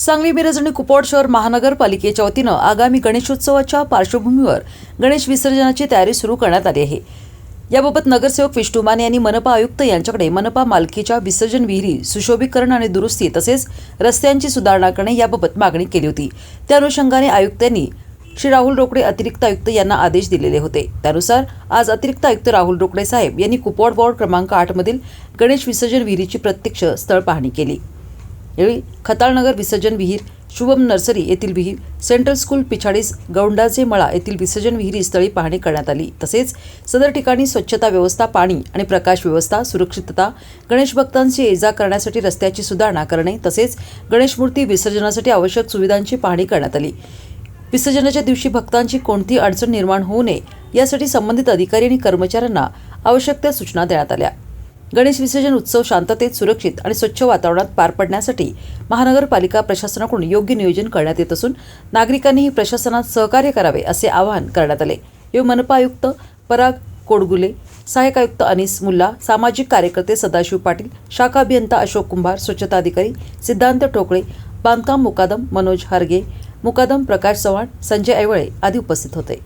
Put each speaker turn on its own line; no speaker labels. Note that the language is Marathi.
सांगली, मिरज आणि कुपवाड शहर महानगरपालिकेच्या वतीनं आगामी गणेशोत्सवाच्या पार्श्वभूमीवर गणेश विसर्जनाची तयारी सुरू करण्यात आली आहे। याबाबत नगरसेवक विष्णू माने यांनी मनपा आयुक्त यांच्याकडे मनपा मालकीच्या विसर्जन विहिरी सुशोभीकरण आणि दुरुस्ती तसेच रस्त्यांची सुधारणा करणे याबाबत मागणी केली होती। त्या अनुषंगाने आयुक्तांनी श्री राहुल रोकडे अतिरिक्त आयुक्त यांना आदेश दिलेले होते। त्यानुसार आज अतिरिक्त आयुक्त राहुल रोकडे साहेब यांनी कुपवाड वॉर्ड क्रमांक 8 मधील गणेश विसर्जन विहिरीची प्रत्यक्ष स्थळ पाहणी केली। यावेळी खताळनगर विसर्जन विहीर, शुभम नर्सरी येथील विहीर, सेंट्रल स्कूल पिछाडीस गौंडाचे मळा येथील विसर्जन विहिरी स्थळी पाहणी करण्यात आली। तसेच सदर ठिकाणी स्वच्छता व्यवस्था, पाणी आणि प्रकाश व्यवस्था, सुरक्षितता, गणेश भक्तांची ये-जा करण्यासाठी रस्त्याची सुधारणा करणे तसेच गणेश मूर्ती विसर्जनासाठी आवश्यक सुविधांची पाहणी करण्यात आली। विसर्जनाच्या दिवशी भक्तांची कोणतीही अडचण निर्माण होऊ नये यासाठी संबंधित अधिकारी आणि कर्मचाऱ्यांना आवश्यक त्या सूचना देण्यात आल्या। गणेश विसर्जन उत्सव शांततेत, सुरक्षित आणि स्वच्छ वातावरणात पार पडण्यासाठी महानगरपालिका प्रशासनाकडून योग्य नियोजन करण्यात येत असून नागरिकांनीही प्रशासनात सहकार्य करावे असे आवाहन करण्यात आले। यावेळी मनपा आयुक्त पराग कोडगुले, सहाय्यक आयुक्त अनिस मुल्ला, सामाजिक कार्यकर्ते सदाशिव पाटील, शाखा अभियंता अशोक कुंभार, स्वच्छता अधिकारी सिद्धांत ठोकळे, बांधकाम मुकादम मनोज हरगे, मुकादम प्रकाश चव्हाण, संजय ऐवळे आदी उपस्थित होते।